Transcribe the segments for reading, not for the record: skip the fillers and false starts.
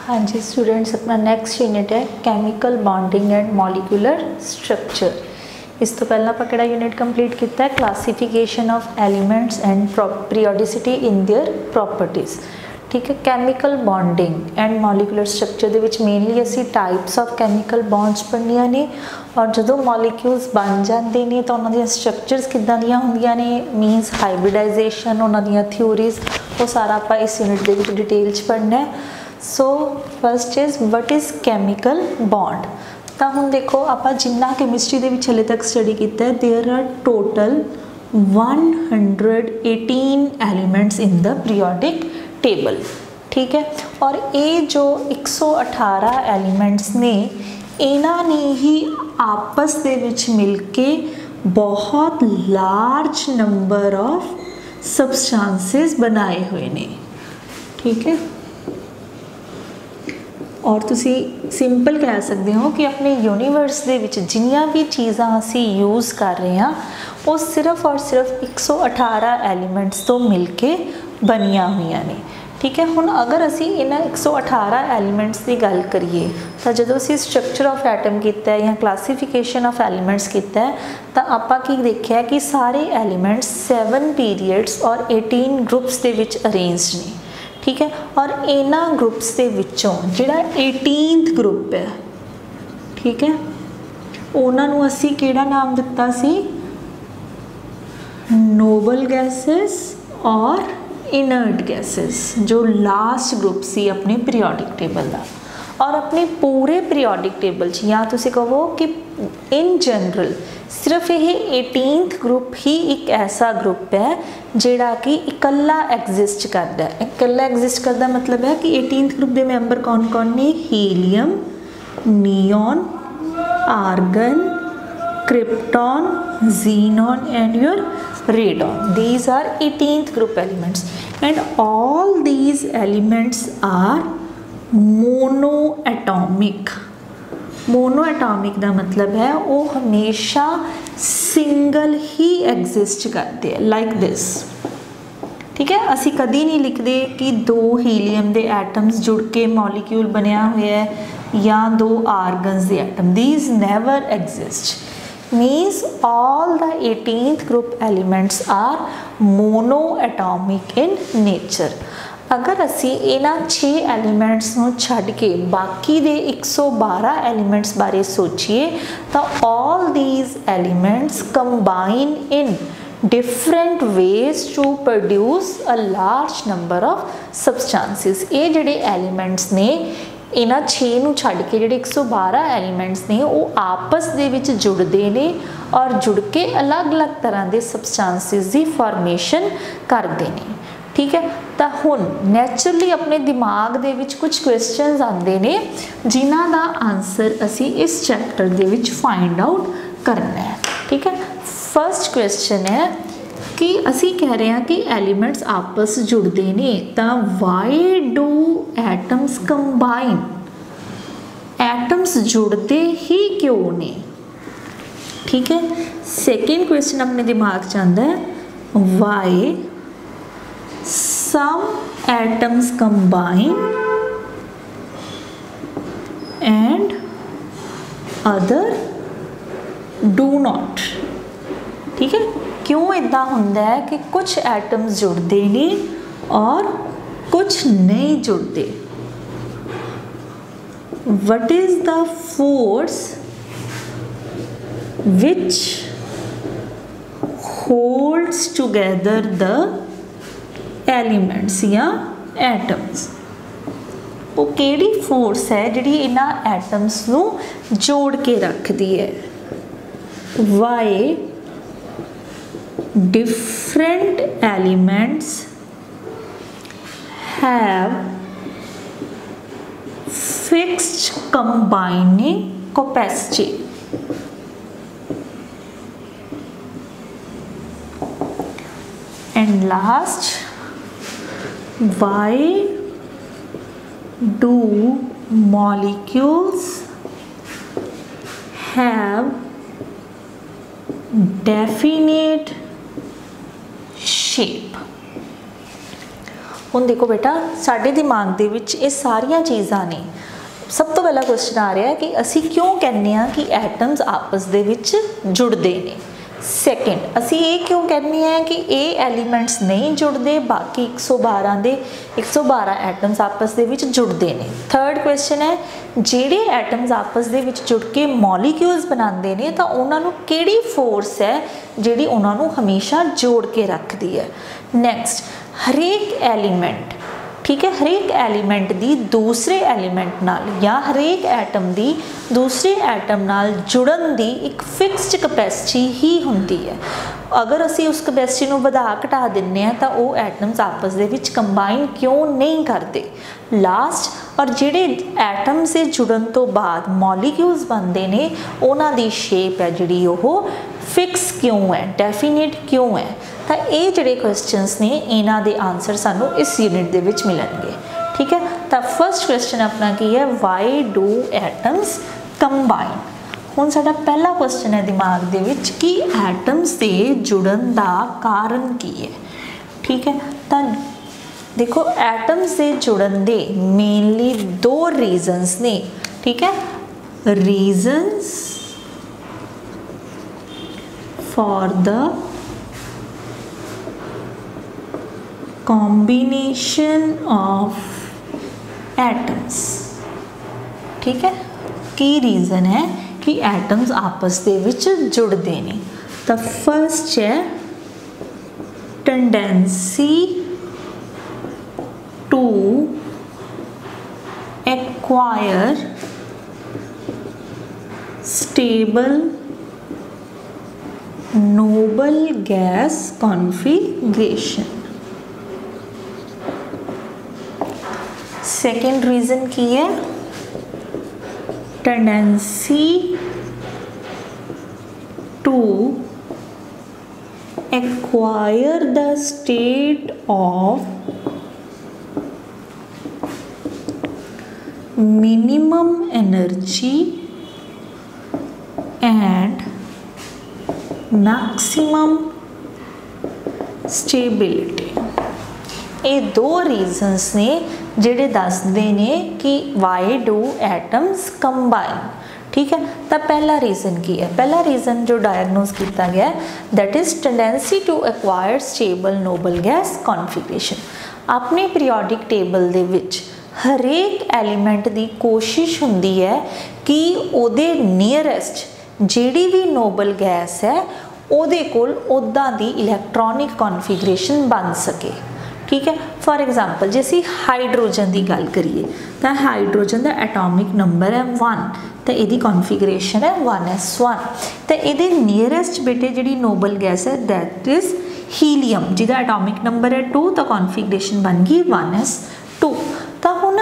हाँ जी स्टूडेंट्स, अपना next unit है chemical bonding and molecular structure. इस तो पहला ਆਪਾਂ ਕਿਹੜਾ यूनिट कंप्लीट किया है, classification of elements and periodicity in their properties. ठीक है, chemical bonding and molecular structure ਦੇ ਵਿੱਚ मेनली ਅਸੀਂ टाइप्स ऑफ कैमिकल बॉन्ड्स पढ़नियां ने और ਜਦੋਂ मॉलिक्यूल्स बन जाते हैं तो उन्होंने स्ट्रक्चर्स किदां ਦੀਆਂ ਹੁੰਦੀਆਂ ਨੇ, मीनस हाइब्रिडाइजेशन, उन्होंने थ्योरीज, वो सारा आप इस यूनिट के ਵਿੱਚ डिटेल च पढ़ना है। So first is what is chemical bond. तो हुण देखो आप जिन्ना कैमिस्ट्री के हले तक स्टडी किया है, there are total 118 elements in the periodic table. ठीक है, और ये जो 118 एलीमेंट्स ने इन्हां ने ही आपस दे विच मिल के बहुत लार्ज नंबर ऑफ सबस्टांसेस बनाए हुए ने। ठीक है, और तुसी सिंपल कह सकते हो कि अपने यूनीवर्स दे विच जिन्नियां भी चीज़ां असी यूज़ कर रहे हैं वो सिर्फ और सिर्फ 118 एलीमेंट्स तो मिल के बनिया हुई ने। ठीक है, हुण अगर असी इन्हां 118 एलीमेंट्स की गल करिए तो जो असी स्ट्रक्चर ऑफ एटम किया है या क्लासीफिकेशन ऑफ एलीमेंट्स किया है तो आपां की देखिया कि सारे एलीमेंट्स 7 पीरियड्स और 18 ग्रुप्स के विच अरेंज्ड ने। ठीक है, और इन्हां ग्रुप्स के विचों जिहड़ा 18th ग्रुप है, ठीक है, उन्होंने असी किहड़ा नाम दिता सी, नोबल गैसेस और इनर्ट गैसेस, जो लास्ट ग्रुप सी अपने पीरियोडिक टेबल का। और अपने पूरे पीरियोडिक टेबल या तुसी कहो कि इन जनरल सिर्फ ये 18th ग्रुप ही एक ऐसा ग्रुप है जिहड़ा कि इकल्ला एग्जिस्ट करता है। इकल्ला एग्जिस्ट करता मतलब है कि 18th ग्रुप के मैंबर कौन कौन ने, helium, neon, argon, krypton, xenon and your radon. These are 18th group elements and all these elements are monoatomic. Monoatomic का मतलब है वो हमेशा सिंगल ही एग्जिस्ट करते हैं, लाइक दिस। ठीक है, असी कभी नहीं लिखते कि 2 हीलियम के एटम्स जुड़ के मॉलिक्यूल बनया हुआ है या 2 आर्गन्स के atom, these never exist. Means all the 18th group elements are monoatomic in nature. अगर असी इन्हां 6 एलीमेंट्स नूं छड्ड के बाकी दे 112 एलीमेंट्स बारे सोचिए तो all these elements combine in different ways to produce a large number of substances. ये जिहड़े एलीमेंट्स ने इन्हां 6 नूं छड्ड के जिहड़े 112 एलीमेंट्स ने वो आपस दे विच जुड़दे ने और जुड़ के अलग अलग तरह के सबस्टांसिस की फॉर्मेशन करते हैं। ठीक है, तो हुण नैचुरली अपने दिमाग दे विच कुछ क्वेश्चनस आते हैं जिन्हां दा आंसर असी इस चैप्टर दे विच फाइंड आउट करना है। ठीक है, फर्स्ट क्वेश्चन है कि असी कह रहे हैं कि एलीमेंट्स आपस जुड़ते हैं तो why do atoms combine, atoms जुड़ते ही क्यों ने। ठीक है, सेकेंड क्वेश्चन अपने दिमाग च आंदा है Y some atoms combine and other do not। ठीक है, क्यों इदा होंदा है कि कुछ एटम्स जुड़ते नहीं और कुछ नहीं जुड़ते। What is the force which holds together the elements या एटम्स? वो केड़ी फोर्स है जिहड़ी इन्हां एटम्स नूं जोड़ के रखती है। Why different elements have fixed combining capacity. And last, why do molecules have definite shape? हुण देखो बेटा साडे दिमाग दे विच ये सारियां चीज़ां ने। सब तो पहला क्वेश्चन आ रहा है कि असी क्यों कहने आ कि एटम्स आपस दे विच जुड़ते हैं। सैकेंड असी ये क्यों कहने हैं कि ये एलीमेंट्स नहीं जुड़ते, बाकी 112 एटम्स आपस दे विच जुड़ते हैं। थर्ड क्वेश्चन है जिहड़े एटम्स आपस दे विच जुड़ के मॉलीक्यूल्स बनाते हैं तो उन्होंने किहड़ी फोर्स है जिहड़ी उन्होंने हमेशा जोड़ के रखती है। नैक्सट हरेक एलीमेंट, ठीक है, हरेक एलीमेंट दी दूसरे एलीमेंट नाल या हरेक एटम दी दूसरे एटम नाल जुड़न दी एक फिक्स्ड कैपेसिटी ही हुंदी है। अगर असी उस कैपेसिटी नूं वधा घटा दिंने आ तां वो एटम्स आपस दे विच कंबाइन क्यों नहीं करते। लास्ट और जिहड़े एटम्स दे जुड़न तो बाद मॉलीक्यूल्स बनते ने उन्हां दी शेप है जिहड़ी ओह फिक्स क्यों है, डेफिनेट क्यों है। तो ये जिहड़े क्वेश्चनस ने इन्हां दे आंसर सानू इस यूनिट दे विच मिलणगे। ठीक है, तो फर्स्ट क्वेश्चन अपना की है वाई डू एटम्स कंबाइन। हुण साडा पहला क्वेश्चन है दिमाग दे विच कि एटम्स दे जुड़न दा कारण की है। ठीक है, तो देखो एटम्स दे जुड़न दे मेनली दो रीजनस ने। ठीक है, reasons for the combination of atoms। ठीक है, की रीज़न है कि एटम्स आपस दे विच जुड़ते हैं। तो फर्स्ट है tendency to acquire stable noble gas configuration. Second reason की है tendency to acquire the state of minimum energy and maximum stability. ये दो रीजनस ने जिहड़े दसदे ने कि वाई डू एटम्स कंबाइन। ठीक है, तो पहला रीज़न की है, पहला रीज़न जो डायग्नोज किया गया that is tendency to acquire stable noble gas configuration. अपने पीरियोडिक टेबल दे विच हरेक एलीमेंट की कोशिश हुंदी है कि उहदे नियरेस्ट जिहड़ी भी नोबल गैस है उहदे कोल उदां दी इलैक्ट्रॉनिक कॉन्फिगरेशन बन सके। ठीक है, फॉर एग्जाम्पल जे असीं हाइड्रोजन की गल करिए तो हाइड्रोजन का एटॉमिक नंबर है 1 तो यदी कॉन्फिगरेशन है 1s1। तो ये नियरेस्ट बेटे जी नोबल गैस है दैट इज़ हीलियम जिहदा एटॉमिक नंबर है 2 तो कॉन्फिगरेशन बन गई 1s2। तो हुण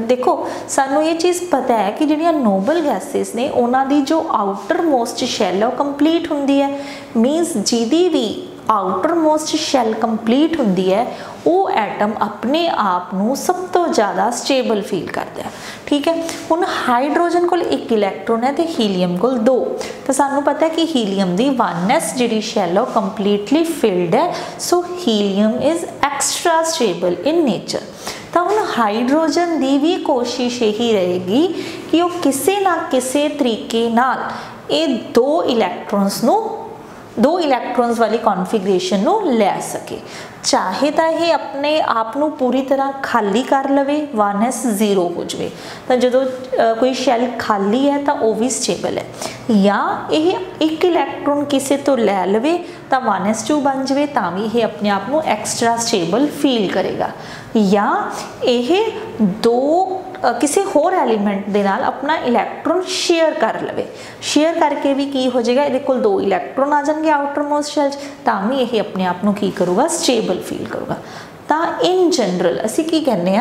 देखो सानू ये चीज़ पता है कि जिहड़ियां नोबल गैसेस ने उन्हां दी जो आउटर मोस्ट शैल है वो कंप्लीट हुंदी है। मीनस जिहदी भी आउटर मोस्ट शैल कंप्लीट हुंदी है वो एटम अपने आप नू सब तो ज़्यादा स्टेबल फील करता है। ठीक है, हुण हाइड्रोजन कोल 1 इलैक्ट्रॉन है तो हीलियम कोल 2। तो सानू पता है कि हीलियम दी 1s जिहड़ी शैल है कंप्लीटली फिल्ड है, so helium is extra stable in nature. तो हुण हाइड्रोजन की भी कोशिश यही रहेगी कि वो किसी ना किसी तरीके नाल ये दो इलैक्ट्रॉन्स वाली कॉन्फिगरेशन नू लै सके। चाहे तो यह अपने आप नू पूरी तरह खाली कर लवे 1s 0 हो जाए तो जो कोई शैल खाली है तो वह भी स्टेबल है, या यह 1 इलैक्ट्रॉन किसी तो लै लवे तो 1s2 बन जाए तो भी यह अपने आप नू एक्सट्रा स्टेबल फील करेगा, या यह दो किसी होर एलीमेंट दे नाल अपना इलैक्ट्रॉन शेयर कर लवे। शेयर करके भी की हो जाएगा, ये कोल 2 इलैक्ट्रॉन आ जाएंगे आउटर मोस्ट शैल तो भी यही अपने आप की करूँगा स्टेबल फील करूँगा। तो इन जनरल असी की कहने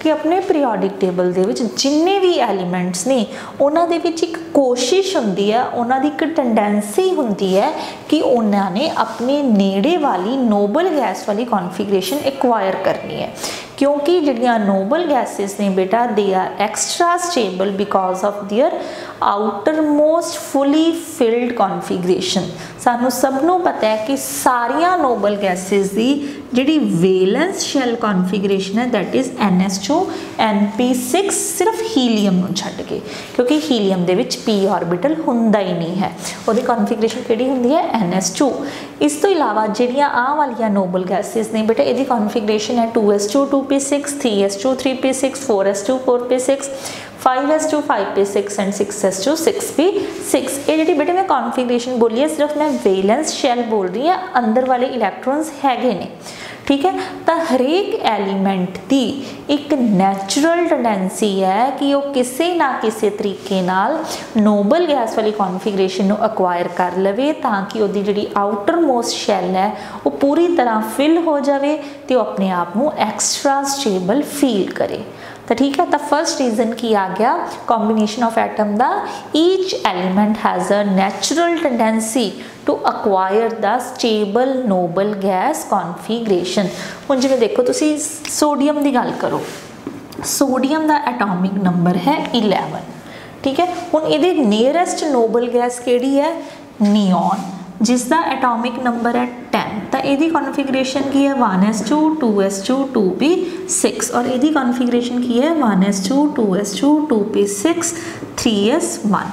कि अपने पीरियोडिक टेबल दे विच जिन्ने भी एलीमेंट्स ने उन्हां दे विच एक कोशिश हुंदी है, उन्हां दी एक टेंडेंसी हुंदी है कि उन्होंने अपने नेड़े वाली नोबल गैस वाली कॉन्फिगरेशन एक्वायर करनी है। क्योंकि जिहड़ियां नोबल गैसेस ने बेटा they are extra stable because of their outermost fully filled configuration. सानू सब नू पता है कि सारिया नोबल गैसेस की जिहड़ी वैलेंस शेल कॉन्फिगरेशन है दैट इज़ NH2 NP6 सिर्फ हीलियम नूं छड्ड के, क्योंकि हीलियम दे विच p ऑर्बिटल हुंदा ही नहीं है, उहदी कॉन्फिगरेशन किहड़ी हुंदी है NH2। इस तो इलावा जिहड़ियां आ वालियां नोबल गैसेस ने बेटा इहदी कॉन्फिगरेशन है 2s2 2p6 3s2 3p6 4s2 4p6 5s2 5p6 and 6s2 6p6। ये जी बेटे मैं कॉन्फिगरेशन बोली है सिर्फ मैं वैलेंस शैल बोल रही है, अंदर वाले इलैक्ट्रॉन्स हैगे ने, ठीक है। तो हरेक एलीमेंट की एक नैचुरल टेंडेंसी है कि वो किसी ना किसी तरीके नाल नोबल गैस वाली कॉन्फिगरेशन को अक्वायर कर लवे ताकि वो जी आउटर मोस्ट शैल है वो पूरी तरह फिल हो जाए तो अपने आप को एक्सट्रा स्टेबल फील करे। तो ठीक है, तो फर्स्ट रीजन की आ गया कॉम्बिनेशन ऑफ एटम दा each element has a natural tendency to acquire the stable noble gas configuration. हुण जिवें देखो तुसी सोडियम की गल करो, सोडियम का एटॉमिक नंबर है 11, ठीक है। हुण इहदे नियरेस्ट नोबल गैस किहड़ी है नियॉन, जिसका एटॉमिक नंबर है 10। तो यदी कॉन्फिगरेशन की है 1s2 2s2 2p6 और यदी कॉन्फिगरेशन की है 1s2 2s2 2p6 3s1।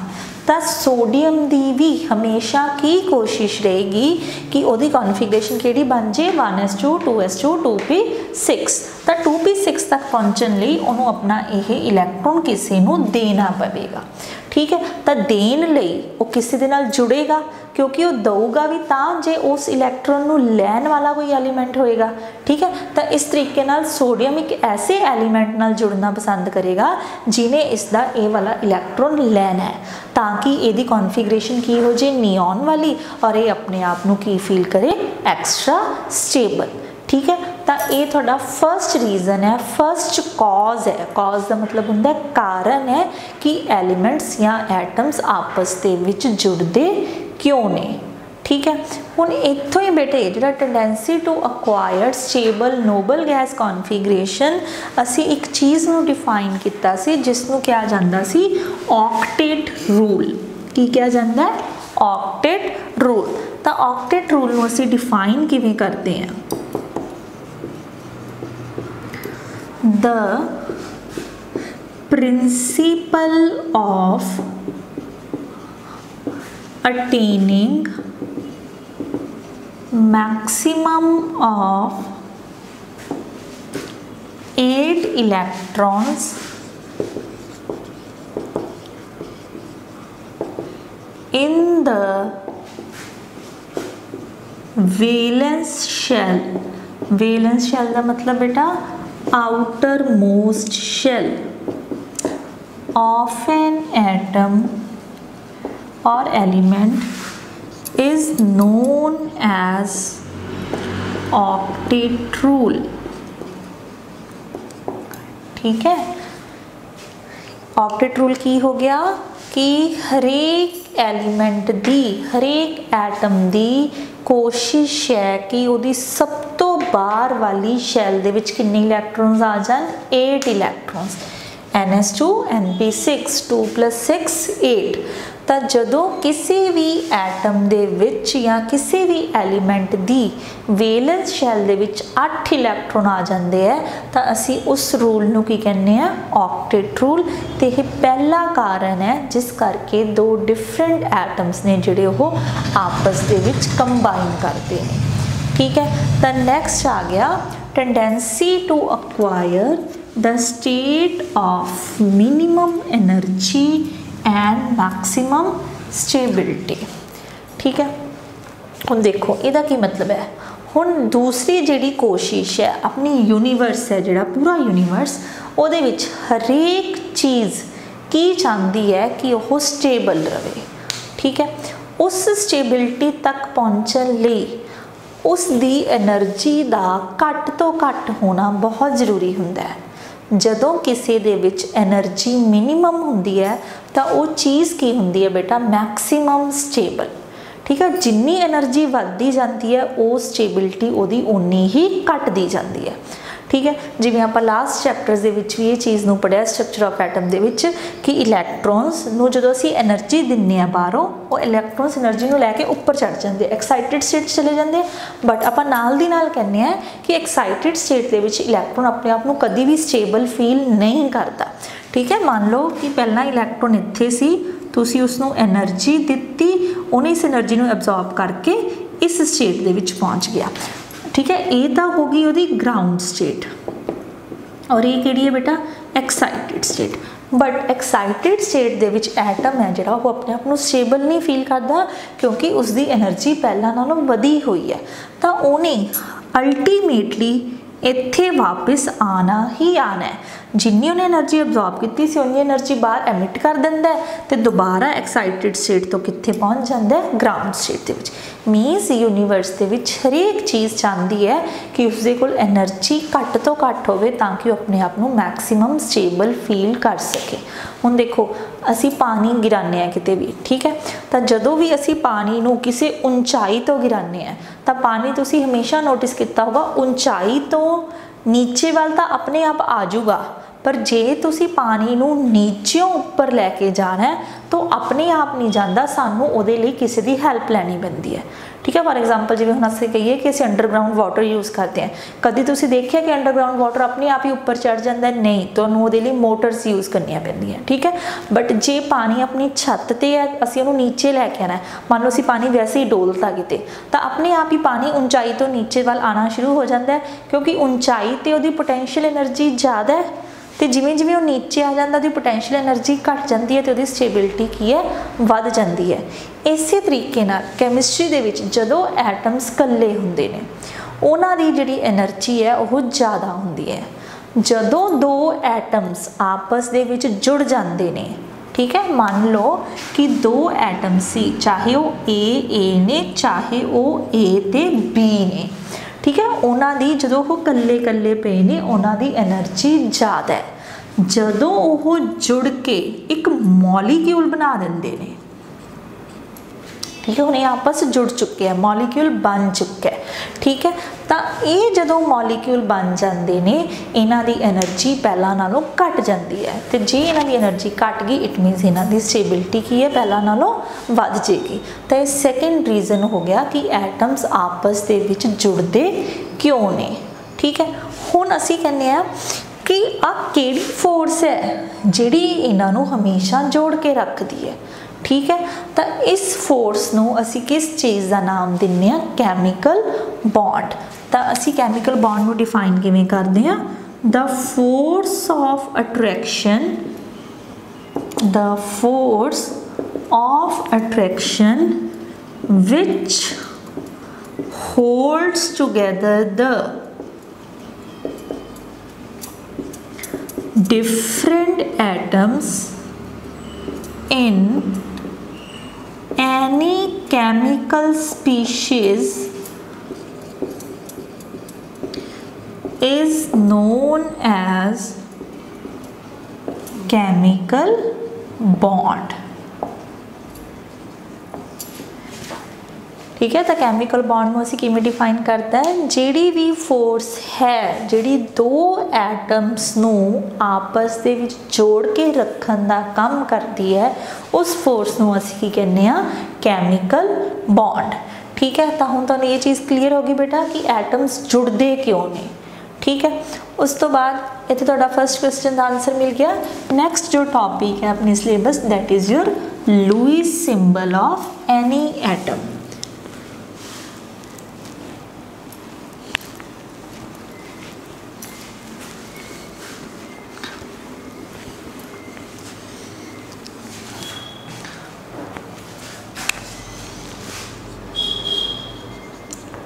तो सोडियम की भी हमेशा की कोशिश रहेगी कि वही कॉन्फिगरेशन केड़ी बन जाए 1s2 2s2 2p6। तो 2p6 तक पहुँचने लिए उन्होंने अपना यह इलैक्ट्रॉन किसी को देना पवेगा, ठीक है। तो देन लई वो किसी दे नाल जुड़ेगा क्योंकि वो दऊगा भी तां जे उस इलैक्ट्रॉन को लैन वाला कोई एलीमेंट होएगा, ठीक है। तो इस तरीके नाल सोडियम एक ऐसे एलीमेंट नाल जुड़ना पसंद करेगा जिन्हें इसका ये वाला इलैक्ट्रॉन लैना है ताकि यदी कॉन्फिगरेशन की हो जाए नियॉन वाली और ये अपने आप को की फील करे एक्स्ट्रा स्टेबल, ठीक है। तो ये थोड़ा फर्स्ट रीजन है, फर्स्ट कॉज है। कॉज का मतलब होंदा है कारण है कि एलीमेंट्स या एटम्स आपस दे विच जुड़ते क्यों ने, ठीक है। हुण इत्थों ही बेटे जिहड़ा tendency to acquire stable noble gas configuration असी एक चीज़ नूं डिफाइन किया सी जिसनूं कहा जांदा सी ऑक्टेट रूल। की कहा जांदा है ऑक्टेट रूल। तो ऑक्टेट रूल नूं असी डिफाइन किवें करते हैं, the principle of attaining maximum of 8 electrons in the valence shell। valence shell का मतलब बेटा outermost shell of an atom or element is known as octet rule, ठीक है। ऑक्टेट रूल की हो गया कि हरेक एलीमेंट दी हरेक एटम दी कोशिश है कि उहदी सब तो बाहर वाली शैल दे विच कितने इलैक्ट्रॉन्स आ जान 8 इलैक्ट्रॉन्स NS2 NP6 2 + 6 8। तो जदों किसी भी एटम दे विच या किसी भी एलीमेंट दी वैलेंस शैल दे विच 8 इलैक्ट्रॉन आ जाते हैं तो असी उस रूल नूं की कहने आ ऑक्टेट रूल। तो यह पहला कारण है जिस करके दो डिफरेंट एटम्स ने जिहड़े वो आपस दे विच कंबाइन करते हैं, ठीक है। तो नेक्स्ट आ गया tendency to acquire the state of minimum energy and maximum stability, ठीक है। हुण देखो इहदा की मतलब है, हुण दूसरी जिहड़ी कोशिश है अपनी यूनीवर्स है जिहड़ा पूरा यूनीवर्स उहदे विच हरेक चीज़ की चाहती है कि वह स्टेबल रहे, ठीक है। उस स्टेबिलिटी तक पहुँचने लई उस दी एनर्जी का घट तो घट होना बहुत ज़रूरी हुंदा है। जदों किसी दे विच एनर्जी मिनिमम हुंदी है तो वो चीज़ की हुंदी है बेटा मैक्सिमम स्टेबल, ठीक है। जिन्नी एनर्जी वधदी जाती है वो स्टेबिलिटी उहदी उन्नी ही घटदी जाती है, ठीक है। जिवें आपां लास्ट चैप्टर्स दे विच भी ये चीज़ नूं पढ़िया स्ट्रक्चर ऑफ एटम दे विच कि इलैक्ट्रॉन्स नूं जदों असीं एनर्जी दिंदे आ बाहरों वो इलैक्ट्रॉन्स एनर्जी नूं लैके उपर चढ़ जांदे एक्साइटेड स्टेट चले जांदे बट आपां नाल दी नाल कहने आ कि एक्साइटेड स्टेट दे विच इलैक्ट्रॉन अपने आप नूं कदी भी स्टेबल फील नहीं करता। ठीक है, मान लो कि पहला इलैक्ट्रॉन इत्थे सी तुसी उसनूं एनर्जी दित्ती उन्हें इस एनर्जी नूं एब्जॉर्ब करके इस स्टेट दे विच पहुंच गया। ठीक है, ये तो हो गई उहदी ग्राउंड स्टेट और ये किहड़ी है बेटा excited state. But excited state they which atom है जिहड़ा वो अपने आप नूं स्टेबल नहीं फील करता क्योंकि उसकी एनर्जी पहला नालों वधी हुई है तो उन्हें अल्टीमेटली इत्थे वापस आना ही आना है। जिन्नी उन्हें एनर्जी एब्जॉर्ब की सी उन्नी एनर्जी बाहर एमिट कर दिंदा है तो दोबारा एक्साइटेड स्टेट तो कित्थे पहुंच जाता है ग्राउंड स्टेट दे विच। मीनस यूनीवर्स दे विच हरेक चीज़ चाहती है कि उसके कोल एनर्जी घट तो घट होवे ताकि वो अपने आप को मैक्सीमम स्टेबल फील कर सके। हुण देखो असी पानी गिराने हैं किते भी, ठीक है, तो जदों भी असी पानी नूं किसी ऊंचाई तो गिराने हैं तो पानी तुसी हमेशा नोटिस किया होगा ऊंचाई तो नीचे वाल तो अपने आप आ जाऊगा पर जे तुसी पानी नूं नीचों उपर लैके जाना है तो अपने आप नहीं जाता, सानू उहदे लई किसी की हैल्प लैनी पैंदी है। ठीक है, फॉर एग्जाम्पल जिवें हुण असीं कहिए कि असीं अंडरग्राउंड वाटर यूज़ करते हैं, कभी तुसीं देखिया कि अंडरग्राउंड वाटर अपने आप ही उपर चढ़ जाता है? नहीं, तो उहदे लई मोटर्स यूज़ करनियां पैंदियां। ठीक है, बट जे पानी अपनी छत ते है असीं उहनूं नीचे लैके आना है, मान लो असीं पानी वैसे ही डोलता किते तो अपने आप ही पानी ऊंचाई तो नीचे वाल आना शुरू हो जाता है क्योंकि ऊंचाई ते उहदी पोटेंशियल एनर्जी ज़्यादा है तो जिमें जिमें वो नीचे आ जाता तो पोटेंशियल एनर्जी घट जाती है तो उसकी स्टेबिलिटी की है वध जाती है। इस तरीके नाल कैमिस्ट्री दे विच जदों एटम्स कल्ले हुंदे ने उन्हां दी जिहड़ी एनर्जी है वह ज़्यादा हुंदी है। जदों दो एटम्स आपस दे विच जुड़ जाते हैं, ठीक है, मान लो कि दो एटम सी चाहे वो ए ने चाहे वो ए ते बी ने, ठीक है, उन्हां दी जदों वो कल्ले कल्ले पे ने उन्हां दी एनर्जी ज़्यादा है। जदों वो जुड़ के एक मॉलीक्यूल बना देंदे ने, ठीक है, उन्हें आपस जुड़ चुके हैं, मॉलीक्यूल बन चुका है। ठीक है, तो ये जदों मॉलीक्यूल बन जाते हैं इन्हां दी एनर्जी पहला नालों घट जाती है तो जे इन्हां दी एनर्जी घट गई इट मीनस इन्हां दी स्टेबिलिटी की है पहला नालों वध जाएगी। तो ये सैकेंड रीजन हो गया कि एटम्स आपस दे विच जुड़ते क्यों ने। ठीक है, हुण असीं कहने आ कि आ किहड़ी फोर्स है जिहड़ी इन्हां नूं हमेशा जोड़ के रखती है। ठीक है, तो इस फोर्स नूं असी किस चीज़ का नाम दिंदे आ कैमिकल बॉन्ड। तो असी कैमिकल बॉन्ड नूं डिफाइन किवें करदे आ the force of attraction, the force of attraction which holds together the different atoms in any chemical species is known as chemical bond। ठीक है, तो कैमिकल बॉन्ड में असी किमें डिफाइन करता है जिहड़ी भी फोर्स है जिहड़ी दो एटम्स नूं आपस दे विच जोड़ के रखन दा काम करती है उस फोर्स नूं असी की कहने आ कैमिकल बॉन्ड। ठीक है, तो हुण तुहानूं ये चीज़ क्लीयर होगी बेटा कि एटम्स जुड़ते क्यों ने। ठीक है, उस तो बाद इत्थे तुहाडा फर्स्ट क्वेश्चन का आंसर मिल गया। नैक्सट जो टॉपिक है अपने syllabus that is your Lewis symbol of any atom.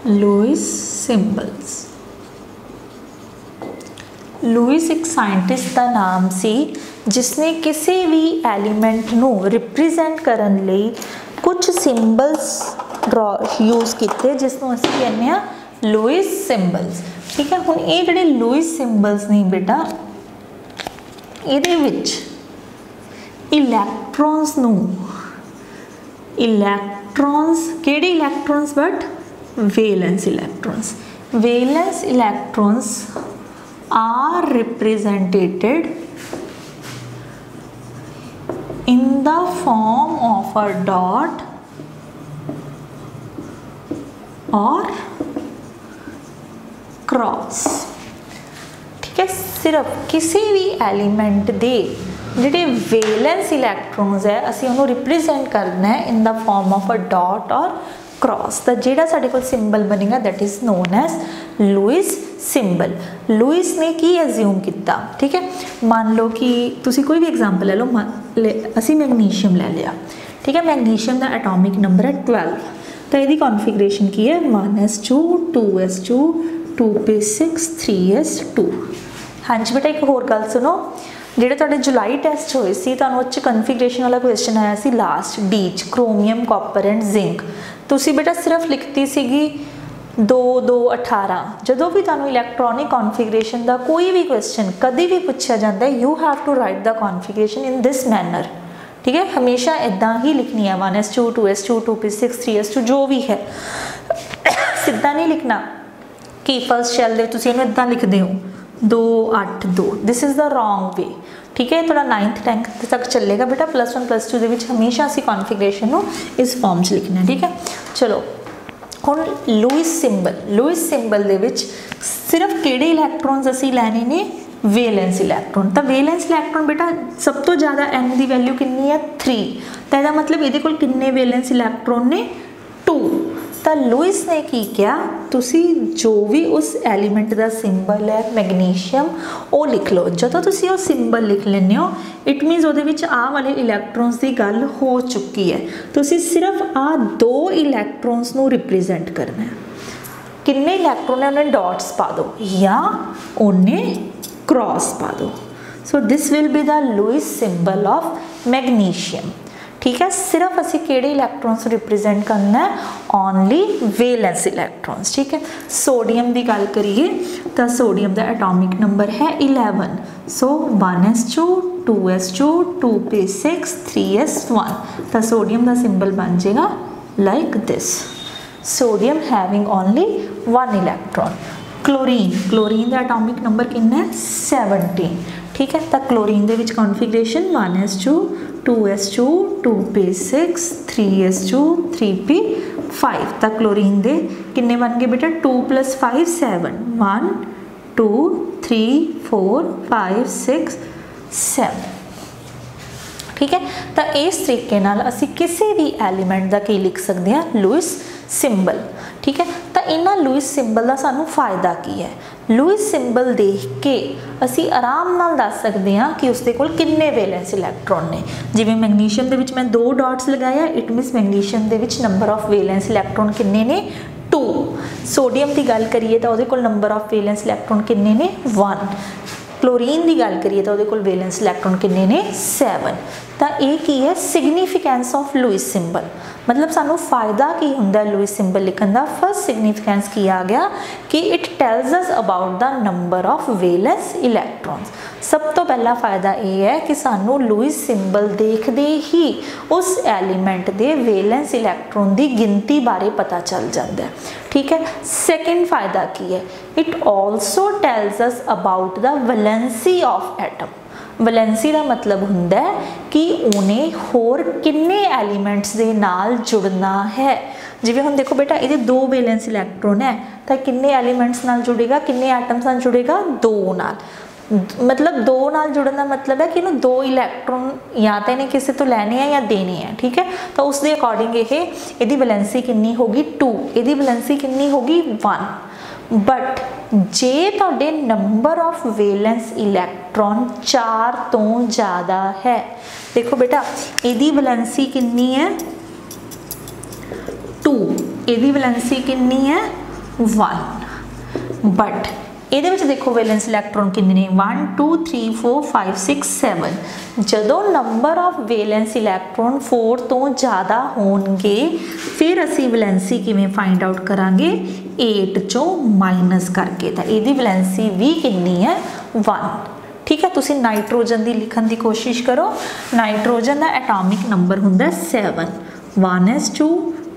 Lewis symbols. Lewis एक साइंटिस्ट का नाम सी जिसने किसी भी एलीमेंट नू रिप्रेजेंट करने लई कुछ सिंबल्स ड्रॉ यूज़ किए जिसनों असीं कहने आ लुईस सिंबल्स। ठीक है, हुण ये जिहड़े लुईस सिंबल्स ने बेटा इहदे विच इलैक्ट्रॉन्स नू इलैक्ट्रॉन्स किहड़े electrons but valence electrons. Valence electrons are represented in the form of a dot or cross. ठीक है, सिर्फ किसी भी एलीमेंट दे जिहड़े वैलेंस इलैक्ट्रॉन्स है असीं उहनूं रिप्रेजेंट करना है in the form of a dot और क्रॉस। तो जिहड़ा साडे कोल सिंबल बनेगा that is known as Lewis symbol. Lewis ने की एज्यूम किया, ठीक है, मान लो कि तुसी कोई भी एग्जाम्पल ले लो, असी मैगनीशियम ले लिया, ठीक है, मैगनीशियम का एटॉमिक नंबर है 12, तो यदि कॉन्फिगरेशन की है 1s2 2s2 2p6 3s2। हाँ जी बेटा, एक होर गल सुनो, ਜਿਹੜੇ ਤੁਹਾਡੇ ਜੁਲਾਈ ਟੈਸਟ ਹੋਏ ਸੀ ਤੁਹਾਨੂੰ ਉੱਚ ਕਨਫੀਗਰੇਸ਼ਨ ਵਾਲਾ ਕੁਐਸਚਨ ਆਇਆ ਸੀ ਲਾਸਟ ਡੀ ਚ ਕ੍ਰੋਮੀਅਮ ਕਾਪਰ ਐਂਡ ਜ਼ਿੰਕ। ਤੁਸੀਂ ਬੇਟਾ ਸਿਰਫ ਲਿਖਤੀ ਸੀਗੀ 2 2 18। ਜਦੋਂ ਵੀ ਤੁਹਾਨੂੰ ਇਲੈਕਟ੍ਰੋਨਿਕ ਕਨਫੀਗਰੇਸ਼ਨ ਦਾ ਕੋਈ ਵੀ ਕੁਐਸਚਨ ਕਦੇ ਵੀ ਪੁੱਛਿਆ ਜਾਂਦਾ ਹੈ you have to write the configuration in this manner. ठीक है, हमेशा इदा ही लिखनी है 1s2 2s2 2p6 3s2 जो भी है, सीधा नहीं लिखना कि फर्स्ट शैल दे तुसीं इहनूं इदां लिखदे हो 2 8 2। This is the wrong way. ठीक है, थोड़ा 9th 10th तक चलेगा बेटा। +1 +2 दे विच हमेशा असीं कॉन्फिगरेशन नूं इस फॉर्म च लिखना। ठीक है, चलो हुण लुइस सिंबल दे विच सिर्फ किहड़े इलैक्ट्रॉन्स असीं लैणे ने, वेलेंस इलैक्ट्रॉन। तो वेलेंस इलैक्ट्रॉन बेटा सब तो ज़्यादा n की वैल्यू कितनी है 3, तो यह मतलब ये कितने वेलेंस इलैक्ट्रॉन ने 2। तो लुइस ने की किया, तुसी जो भी उस एलीमेंट का सिंबल है मैगनीशियम वो लिख लो। जो तुसी वो सिंबल लिख लेने हो इट मीनस वो आ वाले इलैक्ट्रॉन्स की गल हो चुकी है। तुसी सिर्फ आ 2 इलैक्ट्रॉन्स नूं रिप्रेजेंट करना है। किन्ने इलैक्ट्रॉन है उन्हें डॉट्स पा दो या उन्हें क्रॉस पा दो। So this will be the Lewis symbol of magnesium. ठीक है, सिर्फ असी केड़े इलैक्ट्रॉन्स रिप्रेजेंट करना है, ओनली वेलेंस इलैक्ट्रॉन्स। ठीक है, सोडियम की गल करिए तो सोडियम का एटॉमिक नंबर है 11। सो 1s2 2s2 2p6 3s1। तो सोडियम का सिंबल बन जाएगा like this, sodium having only 1 electron. Chlorine का एटॉमिक नंबर कितना है 17। ठीक है, तो क्लोरीन के विच configuration 1s2 2s2 2p6 3s2 3p5। तो क्लोरीन के किन्ने बन गए बेटा 2 + 5 7 1 2 3 4 5 6 7। ठीक है, तो इस तरीके नाल असी किसी भी एलीमेंट का की लिख सकते हैं लुइस सिंबल। ठीक है, तो इन्हां लुइस सिंबल का सानू फायदा की है, लुइस सिंबल देख के असी आराम नाल दस सकते हैं कि उसके कोल किन्ने वेलेंस इलैक्ट्रॉन ने। जिवें मैग्नीशियम दे विच मैं 2 डॉट्स लगाया, it मीनस magnesium they which number of valence electron किन्ने ने 2। सोडियम की गल करिए तो उहदे कोल नंबर ऑफ वेलेंस इलैक्ट्रॉन किन्ने ने 1। क्लोरीन की गल करिए तो उहदे कोल वेलेंस इलैक्ट्रॉन किन्ने ने 7। तो ये की है सिग्नीफिकेंस ऑफ लुइस सिंबल। मतलब सानू फायदा की हुंदा लुइस सिंबल लिखण दा। फर्स्ट सिग्नीफिकेंस की आ गया कि it tells us about the number of valence electrons. सब तो पहला फायदा ये है कि सानू लुइस सिंबल देखते ही उस एलीमेंट के वेलेंस इलैक्ट्रॉन की गिनती बारे पता चल जाता है। ठीक है, सेकेंड फायदा की है, it also tells us about the valency of atom. Valency का मतलब हुंदा है कि उन्हें होर किन्ने एलीमेंट्स दे नाल जुड़ना है। जिवें हुण देखो बेटा ये 2 वेलेंस इलैक्ट्रॉन है तो किन्ने एलीमेंट्स नाल जुड़ेगा, किन्ने एटम्स नाल जुड़ेगा 2 नाल। मतलब 2 नाल जुड़न का मतलब है कि इन्हूं 2 इलैक्ट्रॉन या तो इन्हें किसी तो लैने हैं या देने हैं। ठीक है, तो उसके अकॉर्डिंग ये वैलेंसी कितनी होगी 2, ये वैलेंसी कितनी होगी 1। बट जे तुहाडे नंबर ऑफ वेलेंस इलैक्ट्रॉन 4 तो ज़्यादा है, देखो बेटा यदी वैलेंसी कितनी है 2, यदी वैलेंसी कितनी है 1। बट ये देखो वैलेंस इलैक्ट्रॉन कितने ने 1 2 3 4 5 6 7। जदों नंबर ऑफ वेलेंस इलैक्ट्रॉन 4 तो ज़्यादा होणगे फिर असी वैलेंसी किवें फाइंड आउट करांगे 8 चों माइनस करके। तो ये वैलेंसी भी कितनी है 1। ठीक है, तुसी नाइट्रोजन की लिखण की कोशिश करो। नाइट्रोजन का एटॉमिक नंबर हुंदा 7 1s2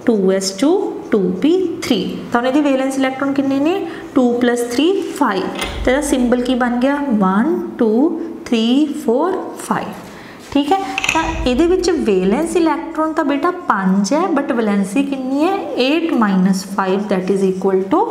2s2 2p3। तो उन्हें वेलेंस इलैक्ट्रॉन कितने ने 2 + 3 5, तो ਇਹਦਾ ਸਿੰਬਲ ਕੀ ਬਣ ਗਿਆ 1 2 3 4 5। ठीक है, तो ये वेलेंस इलैक्ट्रॉन तो बेटा 5 है, बट वैलेंसी कितनी है 8 - 5 that is equal to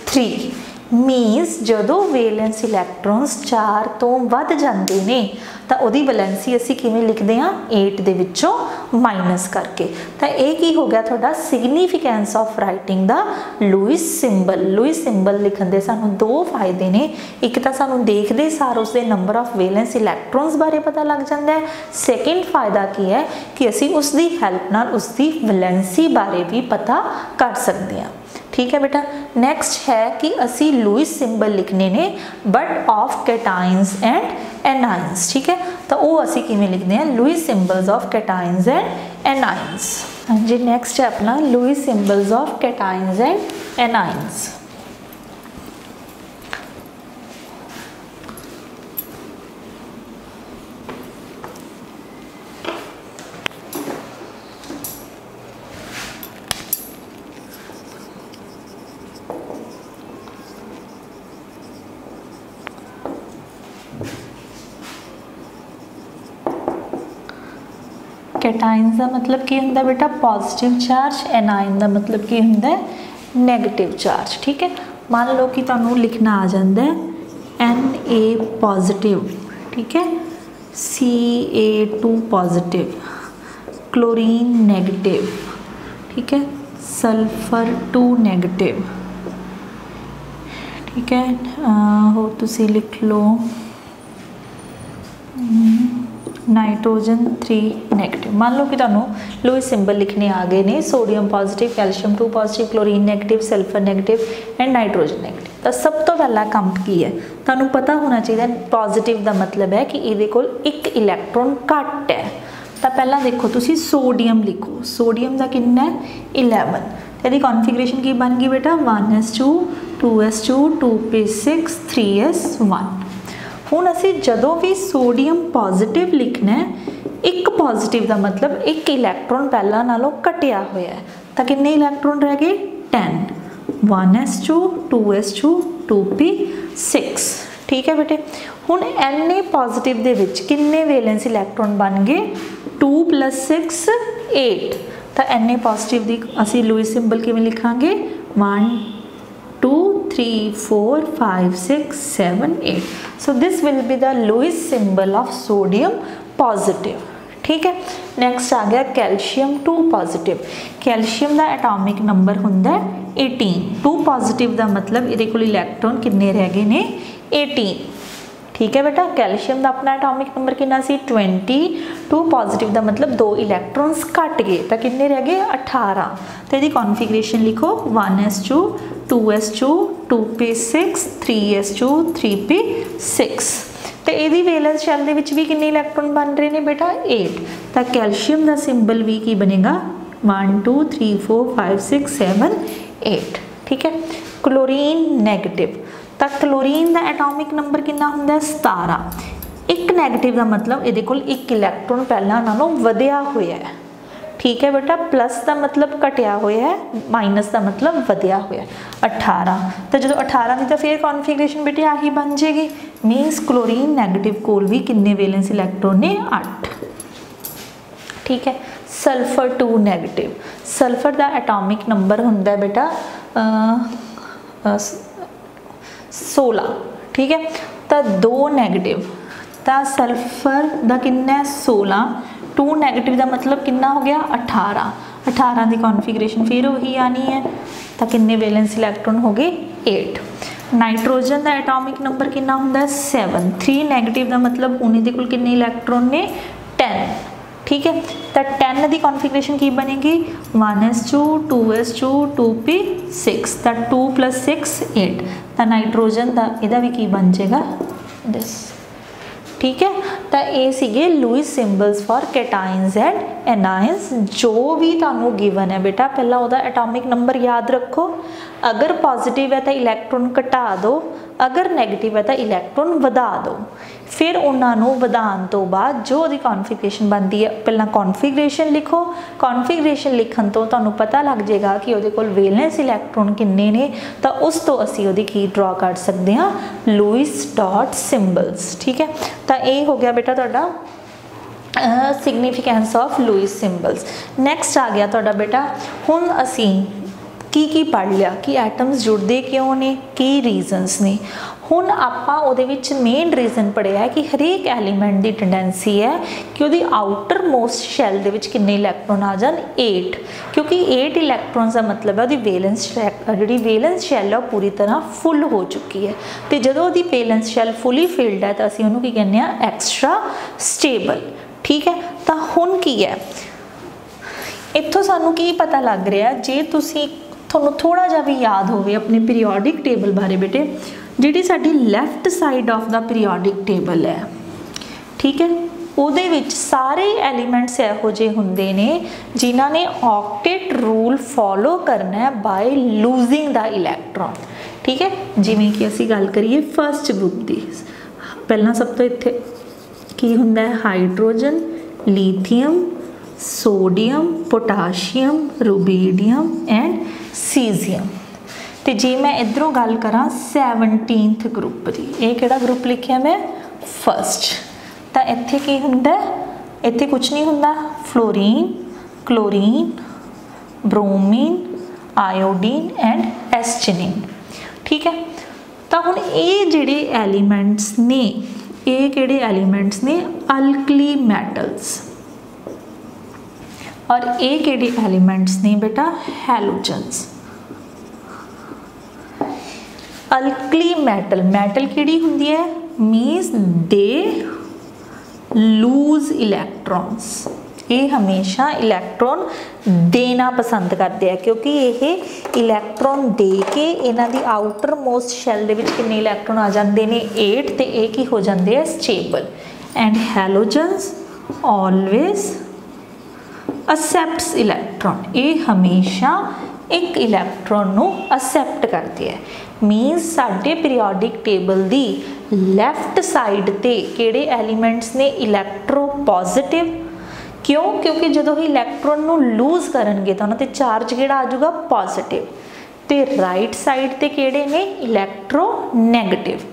3। Means जदों वेलेंस इलैक्ट्रॉन्स 4 तो वध जाते हैं तो वो वैलेंसी असी किवें लिखते हैं 8 दे विचों माइनस करके। तो ये की हो गया थोड़ा significance of writing the Lewis symbol. Lewis symbol लिखण दे सानूं दो फायदे ने, एक तो सानूं देखदे सार उसके नंबर ऑफ वेलेंस इलैक्ट्रॉन्स बारे पता लग जाता है, सैकेंड फायदा की है कि असी उसकी हैल्प नाल उसकी वैलेंसी बारे भी पता कर सकते हैं। ठीक है बेटा, नैक्सट है कि असी लुईस सिंबल लिखने ने बट ऑफ कैटाइन्स एंड एनाइन्स। ठीक है, तो वो असी किवें लिखते हैं लुईस सिंबल्स ऑफ कैटाइन्स एंड एनाइन्स। हाँ जी, नैक्सट है अपना लुईस सिंबल्स ऑफ कैटाइन्स एंड एनाइन्स। कैटाइन्स का मतलब की होंगे बेटा पॉजिटिव चार्ज, एनाइन का मतलब की होंगे नैगेटिव चार्ज। ठीक है, मान लो कि तुहानूं लिखना आ जाता है Na पॉजिटिव, ठीक है, Ca2 पॉजिटिव, क्लोरीन नैगेटिव, ठीक है, सल्फर 2 नैगेटिव, ठीक है, हो तुसी लिख लो नाइट्रोजन 3 नैगेटिव। मान लो कि तुहानूं लुईस सिंबल लिखने आ गए ने sodium positive, calcium 2 positive, chlorine negative, sulphur negative and nitrogen negative. तो सब तो पहला काम की है तुहानूं पता होना चाहिए पॉजिटिव का मतलब है कि ये कोल एक इलैक्ट्रॉन घट है। तो पहला देखो तुसी सोडियम लिखो, सोडियम का कितना है 11, यदि कॉन्फिगरेशन की बन गई बेटा 1s2 2s2 2p6 3s1। हुण असी जदों भी सोडियम पॉजिटिव लिखना है, एक पॉजिटिव का मतलब एक इलैक्ट्रॉन पहला नालों घटिया होया है, तो कितने इलैक्ट्रॉन रह गए 10, 1s2 2s2 2p6। ठीक है बेटे, हुण Na पॉजिटिव दे विच कितने वेलेंस इलैक्ट्रॉन बन गए 2 + 6 8। तो Na पॉजिटिव दी असी लुईस सिंबल किवें लिखांगे 1 2 3 4 5 6 7 8। So this will be the Lewis symbol of sodium positive। ठीक है, नेक्स्ट आ गया कैल्शियम 2 पॉजिटिव। कैल्शियम का एटॉमिक नंबर होंदा 18। 2 पॉजिटिव का मतलब ये कोल इलैक्ट्रॉन कितने रह गए ने 18। ठीक है बेटा, कैल्शियम का अपना एटॉमिक नंबर कितना सी 20। 2 पॉजिटिव का मतलब 2 इलैक्ट्रॉन्स घट गए, तो कितने रह गए 18। तो यदि कॉन्फिगरेशन लिखो 1s2 2s2 2p6 3s2 3p6। तो यदि वैलेंस शैल दे विच भी कितने इलैक्ट्रॉन बन रहे हैं बेटा 8। तो कैल्शियम का सिंबल भी की बनेगा 1 2 3 4 5 6 7 8। ठीक है, क्लोरीन नैगेटिव, तो क्लोरीन का एटॉमिक नंबर कितना होंदा 17। एक नैगेटिव का मतलब ये कोल एक इलैक्ट्रॉन पहला नालों वधिया होया है। ठीक है बेटा, प्लस का मतलब घटिया होया है, माइनस का मतलब वधिया होया 18। तो जो 18 की तो फिर कॉन्फिगरेशन बेटे आही बन जाएगी, मीनस क्लोरीन नैगेटिव कोल भी कितने वेलेंस इलैक्ट्रॉन ने 8। ठीक है, सल्फर 2 नैगेटिव, सल्फर का एटॉमिक नंबर होंदा है बेटा 16। ठीक है, तो 2 नैगेटिव, तो सल्फर का कितना 16, 2 नैगेटिव का मतलब कितना हो गया 18। 18 की कॉन्फिगरेशन फिर वही आनी है, तो कितने वैलेंस इलैक्ट्रॉन हो गए 8। नाइट्रोजन का एटॉमिक नंबर कितना होंदा 7। 3 नैगेटिव का मतलब उन्हीं दे कोल कितने इलैक्ट्रॉन ने 10। ठीक है, तो 10 की कॉन्फिगरेशन की बनेगी 1s2 2s2 2p6, तो 2 + 6 8। तो नाइट्रोजन का यदा भी की बन जाएगा दिस। ठीक है, तो ये सीगे लुईस सिंबल्स फॉर कैटाइन्स एंड एनाइन्स। जो भी तुहानूं गिवन है बेटा पहला उहदा एटॉमिक नंबर याद रखो, अगर पॉजिटिव है तो इलैक्ट्रॉन घटा दो, अगर नैगेटिव है तो इलैक्ट्रॉन वधा दो। फिर उन्होंने वधाउण तो बाद जो उहदी कॉन्फिगरेशन बनती है, पहला कॉन्फिगरेशन लिखो, कॉन्फिगरेशन लिखण तो तुहानूं पता लग जाएगा कि उहदे कोल वैलेंस इलैक्ट्रॉन किन्ने ने, तो उस तो असीं उहदी की ड्रॉ कर सकते हैं, लुईस डॉट सिंबल्स। ठीक है, तो ये हो गया बेटा तुहाडा significance of Lewis symbols. Next आ गया तुहाडा बेटा, हुण असीं की पढ़ लिया कि एटम्स जुड़ते क्यों ने, की रीजनस ने। हुण आपां उहदे विच मेन रीजन पढ़िया है कि हरेक एलीमेंट की टेंडेंसी है कि उहदी आउटर मोस्ट शैल दे विच किन्ने इलैक्ट्रॉन आ जाण, 8, क्योंकि 8 इलैक्ट्रॉन्स का मतलब है उहदी वैलेंस जिहड़ी वैलेंस शैल है पूरी तरह फुल हो चुकी है। तो जदों उहदी वैलेंस शैल फुली फिल्ड है तो असीं उहनूं की कहने आ एक्सट्रा स्टेबल। ठीक है, तो हुण की है इत्थों सानूं की पता लग रहा है, जे तुसीं थोड़ा थोड़ा जा भी याद होवे अपने पीरियोडिक टेबल बारे बेटे, जिहड़ी साडी left side of the periodic table है, ठीक है, उहदे विच सारे एलीमेंट्स इहो जिहे हुंदे ने जिन्हां ने ऑक्टेट रूल फॉलो करना है बाय लूजिंग द इलैक्ट्रॉन। ठीक है, जिवें कि असीं गल करिए फर्स्ट ग्रुप दी, पहला सब तो इत्थे की हुंदा है hydrogen, lithium, sodium, potassium, rubidium and caesium. तो जे मैं इधरों गल करा 17th ग्रुप की, ये किहड़ा ग्रुप लिखिया मैं, फर्स्ट। तो इत्थे की हुंदा, इत्थे कुछ नहीं हुंदा, fluorine, chlorine, bromine, iodine and astatine. ठीक है, तो हुण ये जिहड़े एलीमेंट्स ने, ये किहड़े एलीमेंट्स ने, अल्कली मैटल्स, और ये किहड़े एलीमेंट्स ने बेटा, हैलोजन्स। अल्कली मैटल, मैटल किहड़ी हुंदी है, मीन्स दे लूज इलैक्ट्रॉन्स, ये हमेशा इलैक्ट्रॉन देना पसंद करते हैं, क्योंकि ये इलैक्ट्रॉन दे के इन्हां दी आउटर मोस्ट शैल दे विच कितने इलैक्ट्रॉन आ जाते हैं, 8, ते ये की हो जाते हैं, stable. And halogens always accepts electron, ये हमेशा एक इलैक्ट्रॉन नू एक्सेप्ट करते हैं। मीनस साडे पीरियोडिक टेबल दी लैफ्ट साइड ते किहड़े एलीमेंट्स ने, इलैक्ट्रो पॉजिटिव। क्यों, क्योंकि जदों ही इलैक्ट्रॉन नू लूज करनगे तो उन्हां ते चार्ज किहड़ा आ जाऊगा, पॉजिटिव। ते राइट साइड ते किहड़े ने, इलैक्ट्रो नैगेटिव।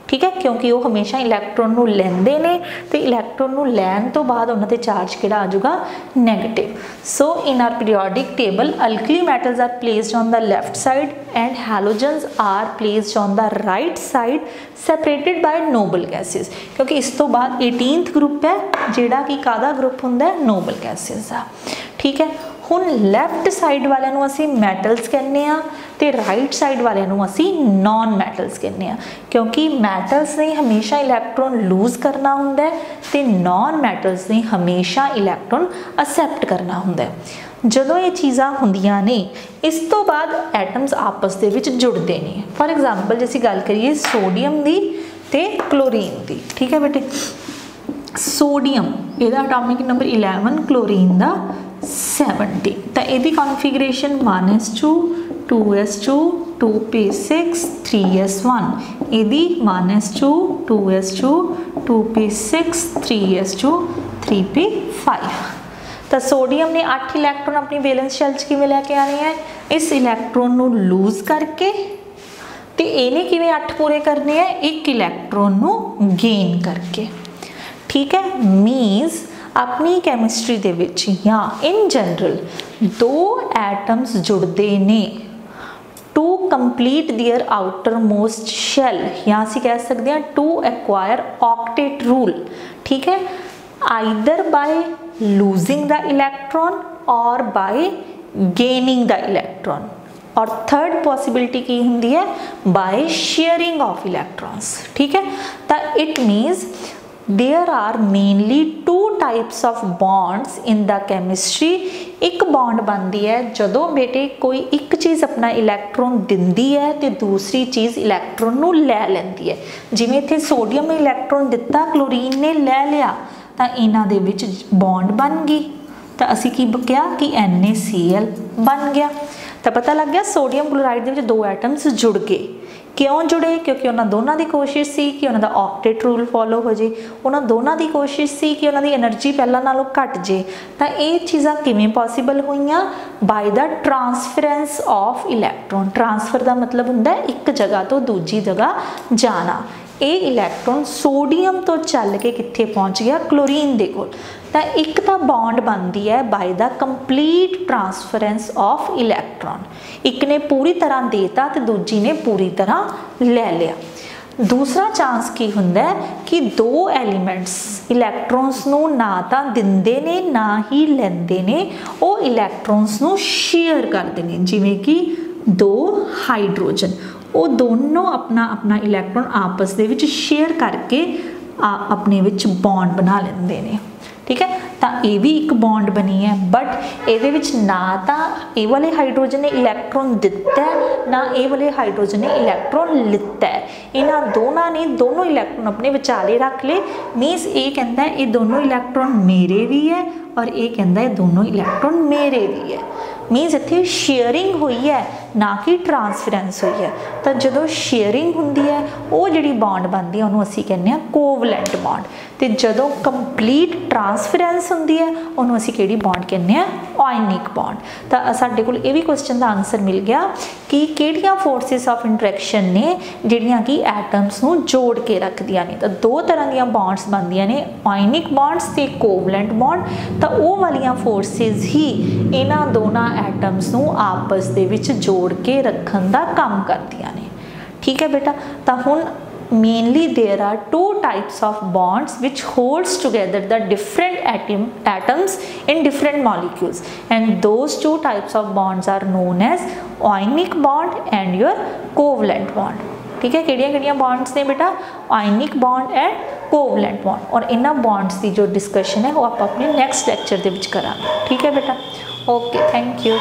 ठीक है, क्योंकि वो हमेशा इलैक्ट्रॉन नू लैंदे ने, ते इलैक्ट्रॉन नू लैन तो बाद उन्हां ते चार्ज किहड़ा आ जाऊगा, negative. So in our periodic table alkali metals are placed on the left side and halogens are placed on the right side, separated by noble gases. क्योंकि इस तो बाद 18th ग्रुप है जिहड़ा कि कादा ग्रुप हुंदा है, नोबल गैसेस का। ठीक है, हुण लैफ्ट साइड वालिਆਂ ਨੂੰ ਅਸੀਂ मैटल्स कहने आ, ते राइट साइड वालिਆਂ ਨੂੰ ਅਸੀਂ नॉन मैटल्स कहने आ, क्योंकि मैटल्स ने हमेशा इलैक्ट्रॉन लूज करना हुंदा है ते नॉन मैटल्स ने हमेशा इलैक्ट्रॉन एक्सेप्ट करना हुंदा है। जदों ये चीज़ां हुंदियां ने, इस तो बाद एटम्स आपस दे विच जुड़ते ने। फॉर एग्जाम्पल जे असीं गल करिए सोडियम दी ते क्लोरीन दी। ठीक है बेटे, सोडियम इहदा एटॉमिक नंबर 11, क्लोरीन दा 70। तो यदि configuration 1s2 2s2 2p6 3s1, यदि 1s2 2s2 2p6 3s2 3p5। तो सोडियम ने 8 इलैक्ट्रॉन अपनी वैलेंस शैल च किवें लैके आने हैं, इस इलैक्ट्रॉन नू लूज करके, ते इहने किवें 8 पूरे करने हैं, एक इलैक्ट्रॉन नू गेन करके। ठीक है, मीन्स अपनी कैमिस्ट्री दे विच या इन जनरल दो एटम्स जुड़ते ने to complete their outermost shell, या असीं कह सकते हैं टू एक्वायर ऑक्टेट रूल। ठीक है, either by losing the electron और बाय गेनिंग द इलैक्ट्रॉन, और थर्ड पॉसिबिलिटी की हुंदी है बाय शेयरिंग ऑफ इलैक्ट्रॉन्स। ठीक है, तो it means there are mainly 2 types of bonds in the chemistry. एक बॉन्ड बनती है जदों बेटे कोई एक चीज़ अपना इलैक्ट्रॉन दिंदी है तो दूसरी चीज़ इलैक्ट्रॉन नू लै लैंदी है। जिवें इत्थे सोडियम ने इलैक्ट्रॉन दिता, क्लोरीन ने लै लिया, तो इन्हां दे विच बॉन्ड बन गई। तो असी की क्या कि NaCl बन गया। तो पता लग गया सोडियम क्लोराइड के दो एटम्स जुड़ गए। क्यों जुड़े? क्योंकि उन्होंने दोनों की कोशिश सी कि उन्होंने ऑक्टेट रूल फॉलो हो जाए, उन्होंने दोनों की कोशिश सी कि उन्होंने एनर्जी पहला नालों घट जाए। तो ये चीज़ां किवें पॉसीबल हुईयां? By the transference of electron. Transfer का मतलब हुंदा है एक जगह तो दूजी जगह जाना। ये इलैक्ट्रॉन सोडियम तो चल के कित्थे पहुँच गया? क्लोरीन दे कोल। तो एक तो बॉन्ड बनती है by the complete transference of electron, एक ने पूरी तरह देता तो दूजी ने पूरी तरह ले लिया। दूसरा चांस की हुंदा है कि दो एलीमेंट्स इलैक्ट्रॉन्स नूं ना तो दिंदे ने ना ही लैंदे ने, वो इलैक्ट्रॉन्स नूं शेयर करते हैं। जिवें कि दो हाइड्रोजन, वो दोनों अपना अपना इलैक्ट्रॉन आपस दे विच शेयर करके अपने विच बॉन्ड बना लेंदे ने। ठीक है, तो ये भी एक बॉन्ड बनी है, बट ये ना तो ये वाले हाइड्रोजन ने इलैक्ट्रॉन दिता है ना ये वाले हाइड्रोजन ने इलैक्ट्रॉन लिता है। इन्होंने दोनों ने दोनों इलैक्ट्रॉन अपने विचाले रख ले। मीनस ये कहता है ये दोनों इलैक्ट्रॉन मेरे भी है और ये कहता है दोनों इलैक्ट्रॉन मेरे भी है। मीनस इत्थे शेयरिंग हुई है ना कि ट्रांसफरेंस हुई है। तो जो शेयरिंग होंदी है वो जिहड़ी बॉन्ड बनती है उन्होंने असीं कहने हैं कोवलेंट बॉन्ड, तो जो कंप्लीट ट्रांसफरेंस होंदी है उन्होंने असीं किहड़ी बॉन्ड कहने हैं? Ionic bond. तो साडे कोल ये भी क्वेश्चन का आंसर मिल गया कि किहड़ियां फोर्सिस ऑफ इंटरैक्शन ने जिहड़ियां कि एटम्स नूं जोड़ के रखदियां ने। तो दो तरह दीयां बॉन्ड्स बनदियां ने, आयनिक बॉन्ड्स ते कोवलेंट बॉन्ड। तो वो वालियां फोर्सिस ही इन्हां दोनों एटम्स नूं आपस दे विच जोड़ के रखण दा काम करदियां ने। ठीक है बेटा, तो हुण mainly there are two types of bonds which holds together the different atoms in different molecules, and those two types of bonds are known as ionic bond and your covalent bond. ठीक है, किहड़ियां bonds ने बेटा? Ionic bond and covalent bond. और इन्हां bonds की जो discussion है वो आप अपने नैक्सट लैक्चर दे विच करांगे। ठीक है बेटा, ओके, थैंक यू।